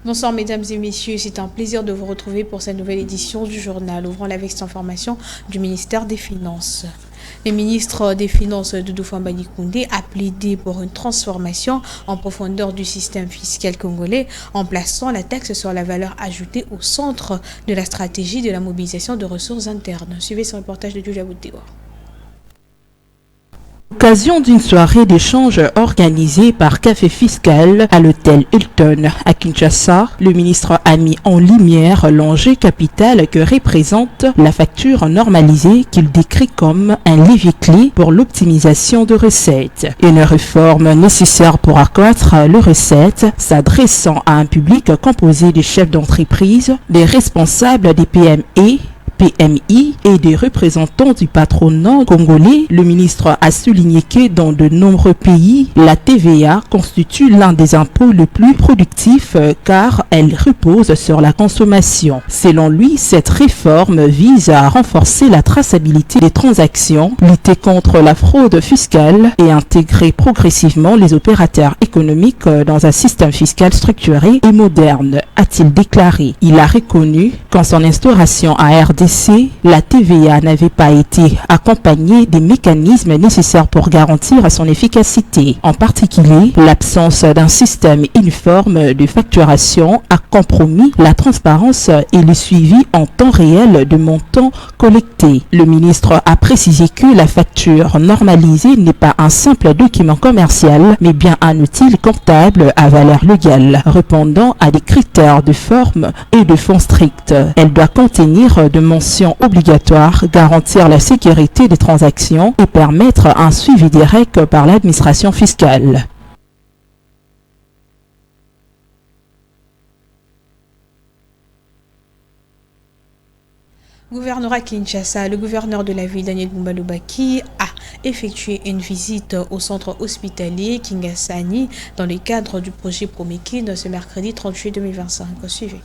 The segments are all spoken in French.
Bonsoir mesdames et messieurs, c'est un plaisir de vous retrouver pour cette nouvelle édition du journal, ouvrant avec cette information du ministère des Finances. Le ministre des Finances Doudou Fambani Koundé a plaidé pour une transformation en profondeur du système fiscal congolais en plaçant la taxe sur la valeur ajoutée au centre de la stratégie de la mobilisation de ressources internes. Suivez ce reportage de Julia Boutéwa. Occasion d'une soirée d'échange organisée par Café Fiscal à l'hôtel Hilton à Kinshasa, le ministre a mis en lumière l'enjeu capital que représente la facture normalisée qu'il décrit comme un levier clé pour l'optimisation de recettes. Une réforme nécessaire pour accroître les recettes s'adressant à un public composé des chefs d'entreprise, des responsables des PMI et des représentants du patronat congolais. Le ministre a souligné que dans de nombreux pays, la TVA constitue l'un des impôts les plus productifs car elle repose sur la consommation. Selon lui, cette réforme vise à renforcer la traçabilité des transactions, lutter contre la fraude fiscale et intégrer progressivement les opérateurs économiques dans un système fiscal structuré et moderne, a-t-il déclaré. Il a reconnu qu'en son instauration à RDC, la TVA n'avait pas été accompagnée des mécanismes nécessaires pour garantir son efficacité. En particulier, l'absence d'un système uniforme de facturation a compromis la transparence et le suivi en temps réel de montants collectés. Le ministre a précisé que la facture normalisée n'est pas un simple document commercial, mais bien un outil comptable à valeur légale, répondant à des critères de forme et de fond stricts. Elle doit contenir de mentions obligatoires, garantir la sécurité des transactions et permettre un suivi direct par l'administration fiscale. Gouvernorat Kinshasa, le gouverneur de la ville, Daniel Bumba-Lubaki, a effectué une visite au centre hospitalier Kingasani dans le cadre du projet Promekin ce mercredi 30 juillet 2025. Suivez.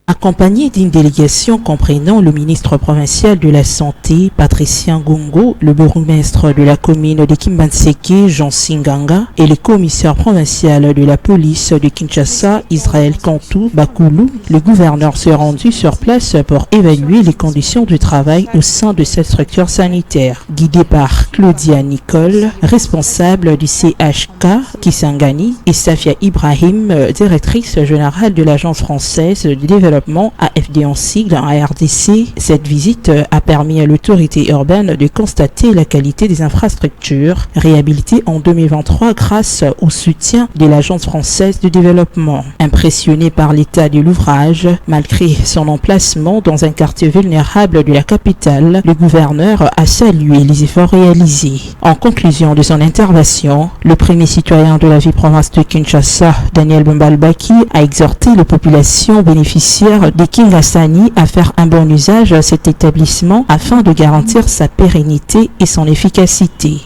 Accompagné d'une délégation comprenant le ministre provincial de la Santé, Patricien Gongo, le bourgmestre de la commune de Kimbanseke, Jean Singanga, et le commissaire provincial de la police de Kinshasa, Israël Kantou Bakoulou, le gouverneur s'est rendu sur place pour évaluer les conditions de travail au sein de cette structure sanitaire. Guidé par Claudia Nicole, responsable du CHK Kisangani, et Safia Ibrahim, directrice générale de l'Agence française de développement AFD en sigle en RDC. Cette visite a permis à l'autorité urbaine de constater la qualité des infrastructures réhabilitées en 2023 grâce au soutien de l'Agence française de développement. Impressionné par l'état de l'ouvrage, malgré son emplacement dans un quartier vulnérable de la capitale, le gouverneur a salué les efforts réalisés. En conclusion de son intervention, le premier citoyen de la ville-province de Kinshasa, Daniel Bumba-Lubaki, a exhorté la population bénéficiaire de Kingasani à faire un bon usage de cet établissement afin de garantir sa pérennité et son efficacité.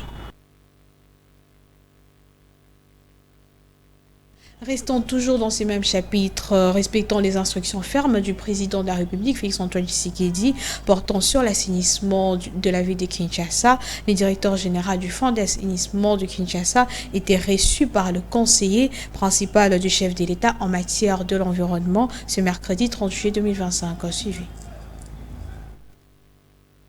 Restons toujours dans ces mêmes chapitres, respectant les instructions fermes du président de la République, Félix-Antoine Tshisekedi, portant sur l'assainissement de la ville de Kinshasa. Le directeur général du Fonds d'assainissement de Kinshasa était reçu par le conseiller principal du chef de l'État en matière de l'environnement ce mercredi 30 juillet 2025. Suivi.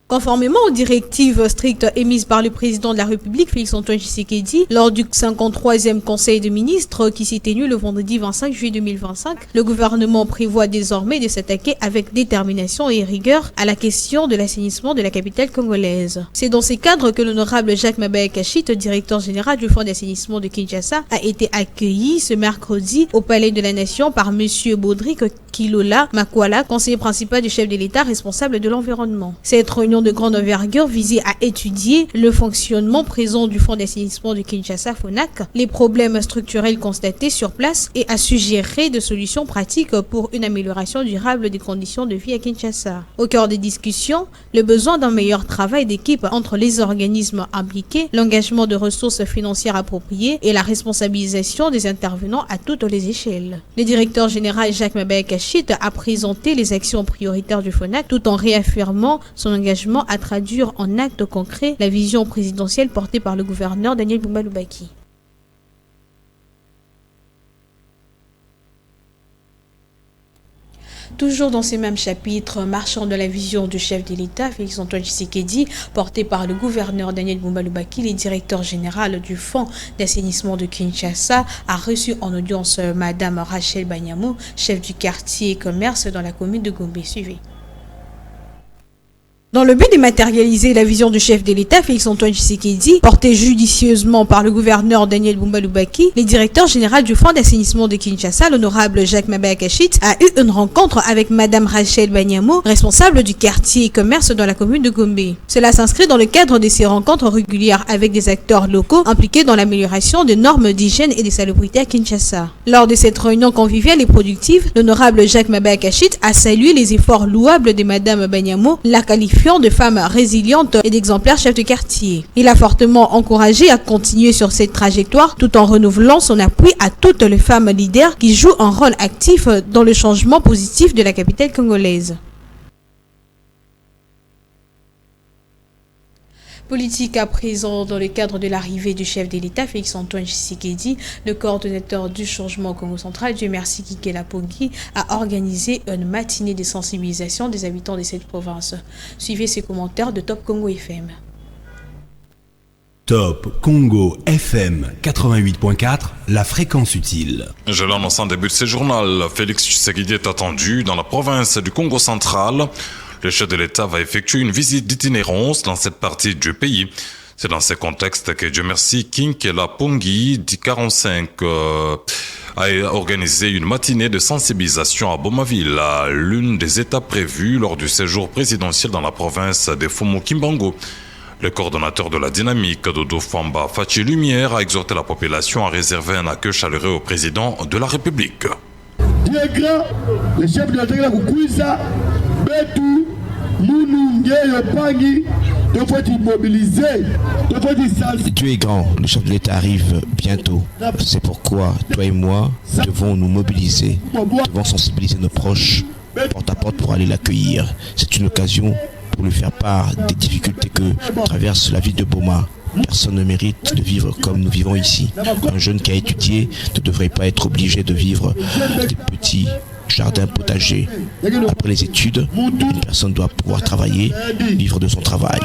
Conformément aux directives strictes émises par le président de la République, Félix-Antoine Tshisekedi, lors du 53e Conseil des ministres qui s'est tenu le vendredi 25 juillet 2025, le gouvernement prévoit désormais de s'attaquer avec détermination et rigueur à la question de l'assainissement de la capitale congolaise. C'est dans ces cadres que l'honorable Jacques Mabaya Kachit, directeur général du Fonds d'assainissement de Kinshasa, a été accueilli ce mercredi au Palais de la Nation par M. Baudric Kilola Makwala, conseiller principal du chef de l'État responsable de l'environnement. Cette réunion de grande envergure visait à étudier le fonctionnement présent du Fonds d'assainissement de Kinshasa, FONAC, les problèmes structurels constatés sur place et à suggérer des solutions pratiques pour une amélioration durable des conditions de vie à Kinshasa. Au cœur des discussions, le besoin d'un meilleur travail d'équipe entre les organismes impliqués, l'engagement de ressources financières appropriées et la responsabilisation des intervenants à toutes les échelles. Le directeur général Jacques Mabaya Kachit a présenté les actions prioritaires du FONAC tout en réaffirmant son engagement à traduire en actes concrets la vision présidentielle portée par le gouverneur Daniel Bumba-Lubaki. Toujours dans ces mêmes chapitres, marchant de la vision du chef de l'État, Félix-Antoine Tshisekedi, porté par le gouverneur Daniel Bumba-Lubaki, le directeur général du Fonds d'assainissement de Kinshasa, a reçu en audience Madame Rachel Banyamou, chef du quartier commerce dans la commune de Gombe. Suivez. Dans le but de matérialiser la vision du chef de l'État, Félix-Antoine Tshisekedi, portée judicieusement par le gouverneur Daniel Bumba-Lubaki, le directeur général du Fonds d'assainissement de Kinshasa, l'honorable Jacques Mabé-Akachit, a eu une rencontre avec Madame Rachel Banyamou, responsable du quartier commerce dans la commune de Gombe. Cela s'inscrit dans le cadre de ces rencontres régulières avec des acteurs locaux impliqués dans l'amélioration des normes d'hygiène et de salubrité à Kinshasa. Lors de cette réunion conviviale et productive, l'honorable Jacques Mabé-Akachit a salué les efforts louables de Madame Banyamou, la qualifiant de femmes résilientes et d'exemplaires chefs de quartier. Il a fortement encouragé à continuer sur cette trajectoire tout en renouvelant son appui à toutes les femmes leaders qui jouent un rôle actif dans le changement positif de la capitale congolaise. Politique à présent, dans le cadre de l'arrivée du chef de l'État, Félix-Antoine Tshisekedi, le coordonnateur du changement au Congo central, Dieu merci Kikela Pongi, a organisé une matinée de sensibilisation des habitants de cette province. Suivez ces commentaires de Top Congo FM. Top Congo FM 88.4, la fréquence utile. Je l'annonce en début de ce journal, Félix Tshisekedi est attendu dans la province du Congo central. Le chef de l'État va effectuer une visite d'itinérance dans cette partie du pays. C'est dans ce contexte que Dieu merci Kinkela Pongi, dit 45, a organisé une matinée de sensibilisation à Bomaville, l'une des étapes prévues lors du séjour présidentiel dans la province de Fumu-Kimbangu. Le coordonnateur de la dynamique, Dodo Famba Fachi Lumière, a exhorté la population à réserver un accueil chaleureux au président de la République. Dieu est grand, le chef de l'État Kukwisa, Betu, Dieu est grand, le chef de l'État arrive bientôt. C'est pourquoi toi et moi devons nous mobiliser, devons sensibiliser nos proches porte à porte pour aller l'accueillir. C'est une occasion pour lui faire part des difficultés que traverse la ville de Boma. Personne ne mérite de vivre comme nous vivons ici. Un jeune qui a étudié ne devrait pas être obligé de vivre des petits jardin potager. Après les études, une personne doit pouvoir travailler, vivre de son travail.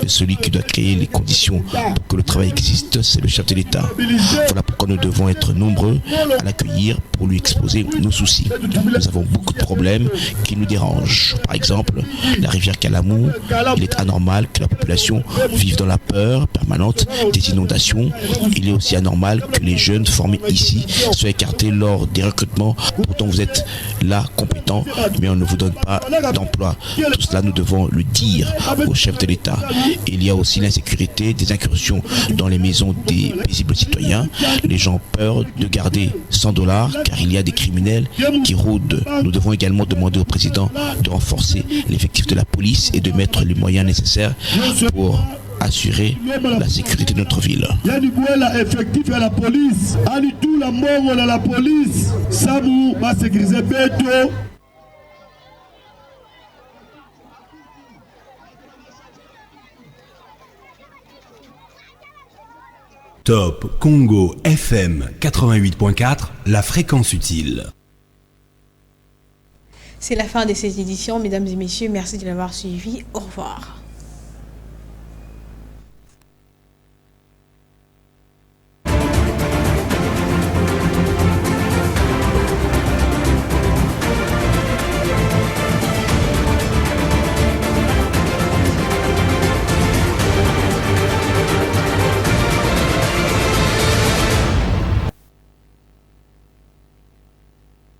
Et celui qui doit créer les conditions pour que le travail existe, c'est le chef de l'État. Voilà pourquoi nous devons être nombreux à l'accueillir pour lui exposer nos soucis. Nous avons beaucoup de problèmes qui nous dérangent. Par exemple, la rivière Kalamou, il est anormal que la population vive dans la peur permanente des inondations. Il est aussi anormal que les jeunes formés ici soient écartés lors des recrutements. Pourtant, vous êtes là compétent, mais on ne vous donne pas d'emploi. Tout cela, nous devons le dire au chef de l'État. Il y a aussi l'insécurité des incursions dans les maisons des paisibles citoyens. Les gens ont peur de garder $100 car il y a des criminels qui rôdent. Nous devons également demander au président de renforcer l'effectif de la police et de mettre les moyens nécessaires pour assurer la sécurité de notre ville. Effectif à la police, la mort à la police, ça nous va sécuriser bientôt. Top Congo FM 88.4, la fréquence utile. C'est la fin de cette édition, mesdames et messieurs. Merci de l'avoir suivi. Au revoir.